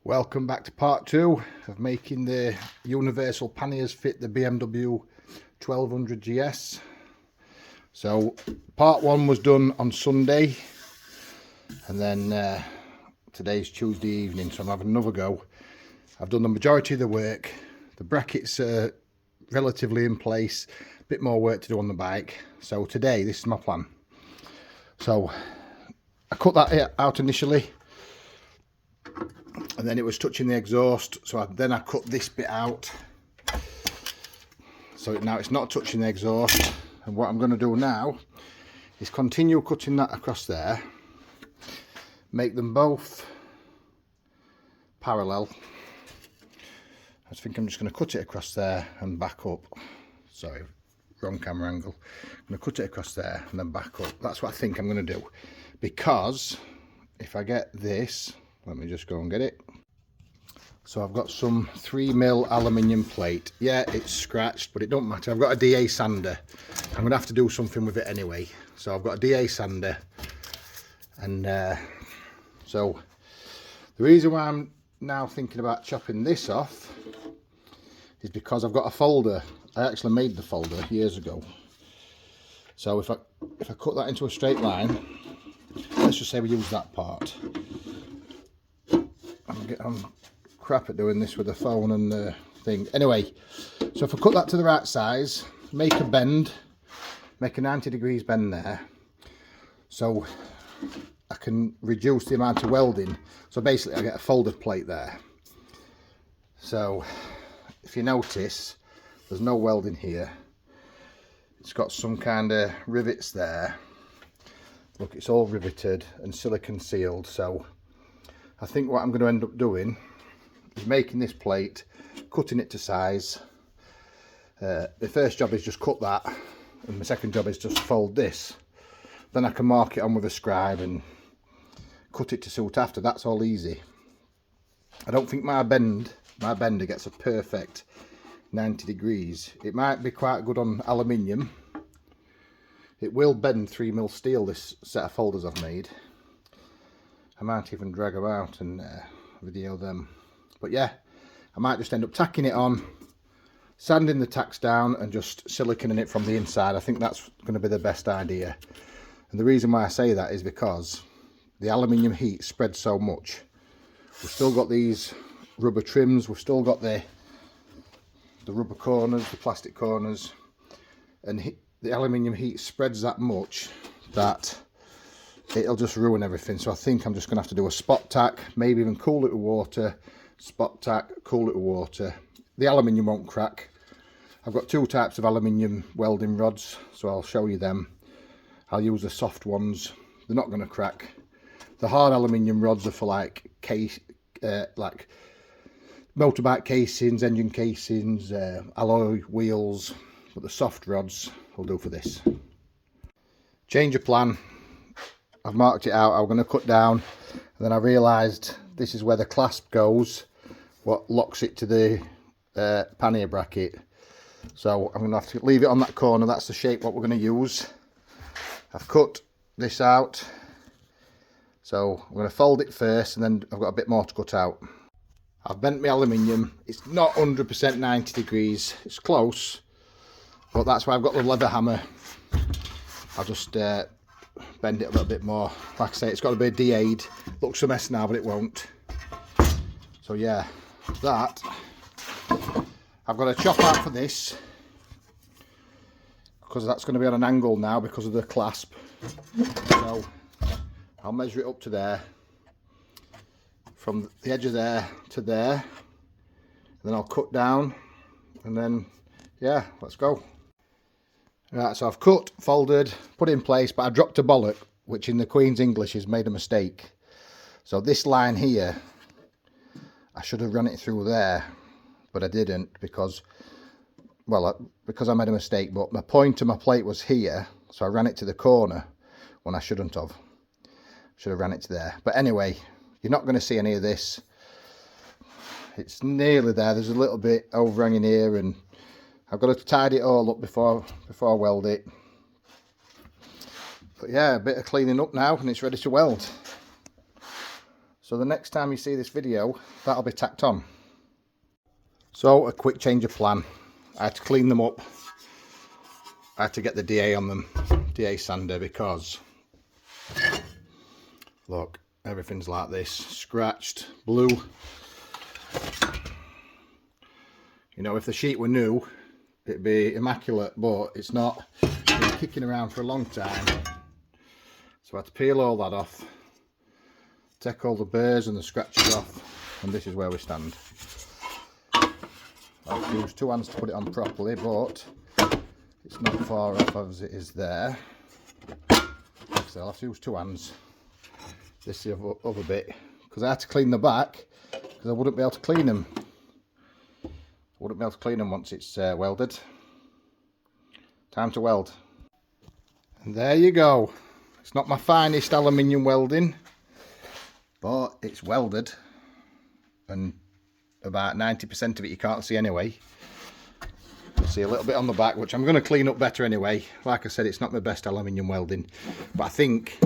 Welcome back to part 2 of making the universal panniers fit the BMW1200GS. So part 1 was done on Sunday, and then today's Tuesday evening, so I'm having another go. I've done the majority of the work. The brackets are relatively in place, a bit more work to do on the bike. So today, this is my plan. So I cut that out initially, and then it was touching the exhaust, so then I cut this bit out, so now it's not touching the exhaust. And what I'm going to do now is continue cutting that across there, make them both parallel. I think I'm just going to cut it across there and back up. Sorry, wrong camera angle. I'm going to cut it across there and then back up. That's what I think I'm going to do, because if I get this, let me just go and get it. So I've got some 3mm aluminium plate. Yeah, it's scratched, but it don't matter. I've got a DA sander. I'm going to have to do something with it anyway. So I've got a DA sander. And so the reason why I'm now thinking about chopping this off is because I've got a folder. I actually made the folder years ago. So if I cut that into a straight line, let's just say we use that part. I'm crap at doing this with the phone and the thing. Anyway, so if I cut that to the right size, make a bend, make a 90 degrees bend there, so I can reduce the amount of welding. So basically I get a folded plate there. So if you notice, there's no welding here. It's got some kind of rivets there. Look, it's all riveted and silicone sealed. So I think what I'm going to end up doing is making this plate, cutting it to size. The first job is just cut that, and the second job is just fold this. Then I can mark it on with a scribe and cut it to suit after. That's all easy. I don't think my bender gets a perfect 90 degrees. It might be quite good on aluminium. It will bend 3mm steel, this set of folders I've made. I might even drag them out and video them. But yeah, I might just end up tacking it on, sanding the tacks down and just siliconing it from the inside. I think that's going to be the best idea. And the reason why I say that is because the aluminium heat spreads so much. We've still got these rubber trims, we've still got the rubber corners, the plastic corners, and the aluminium heat spreads that much that it'll just ruin everything. So I think I'm just going to have to do a spot tack, maybe even cool it with water. Spot tack, cool it with water. The aluminium won't crack. I've got two types of aluminium welding rods, so I'll show you them. I'll use the soft ones. They're not going to crack. The hard aluminium rods are for like motorbike casings, engine casings, alloy wheels, but the soft rods will do for this. Change of plan. I've marked it out. I'm going to cut down, and then I realised this is where the clasp goes, what locks it to the pannier bracket. So I'm going to have to leave it on that corner. That's the shape what we're going to use. I've cut this out, so I'm going to fold it first, and then I've got a bit more to cut out. I've bent my aluminium. It's not 100% 90 degrees. It's close, but that's why I've got the leather hammer. I'll just bend it a little bit more. Like I say, it's got to be DA'd. Looks a mess now, but it won't. So yeah, that I've got to chop out for this, because that's going to be on an angle now because of the clasp. So I'll measure it up to there, from the edge of there to there, and then I'll cut down, and then yeah, let's go. Right, so I've cut, folded, put it in place, but I dropped a bollock, which in the Queen's English has made a mistake. So this line here, I should have run it through there, but I didn't because I made a mistake. But my point of my plate was here, so I ran it to the corner when I shouldn't have. Should have ran it to there. But anyway, you're not going to see any of this. It's nearly there. There's a little bit overhanging here, and I've got to tidy it all up before I weld it. But yeah, a bit of cleaning up now, and it's ready to weld. So the next time you see this video, that'll be tacked on. So a quick change of plan. I had to clean them up. I had to get the DA on them, DA sander, because look, everything's like this, scratched, blue. You know, if the sheet were new, it'd be immaculate, but it's not. It's been kicking around for a long time. So I had to peel all that off, take all the burrs and the scratches off, and this is where we stand. I've used 2 hands to put it on properly, but it's not far off as it is there. Like I said, I'll have to use 2 hands. This is the other bit, because I had to clean the back, because I wouldn't be able to clean them. I wouldn't be able to clean them once it's welded. Time to weld. And there you go. It's not my finest aluminium welding, but it's welded, and about 90% of it you can't see anyway. You'll see a little bit on the back, which I'm going to clean up better anyway. Like I said, it's not my best aluminium welding, but I think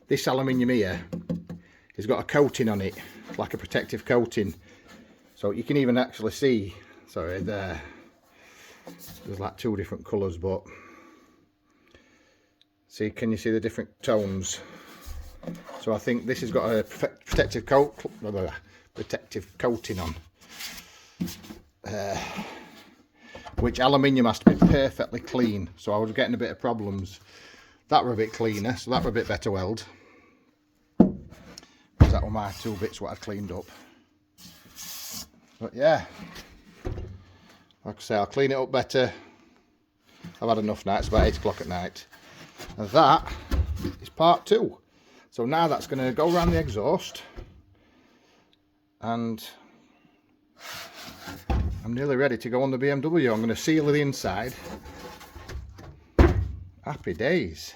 this aluminium here has got a coating on it, like a protective coating, so you can even actually see, sorry, there's like 2 different colours, but see, can you see the different tones? So I think this has got a protective coating on, which aluminium has to be perfectly clean, so I was getting a bit of problems. That were a bit cleaner, so that were a bit better weld. That were my 2 bits what I'd cleaned up. But yeah, like I say, I'll clean it up better. I've had enough now, it's about 8 o'clock at night. And that is part 2. So now that's going to go around the exhaust, and I'm nearly ready to go on the BMW. I'm going to seal the inside. Happy days.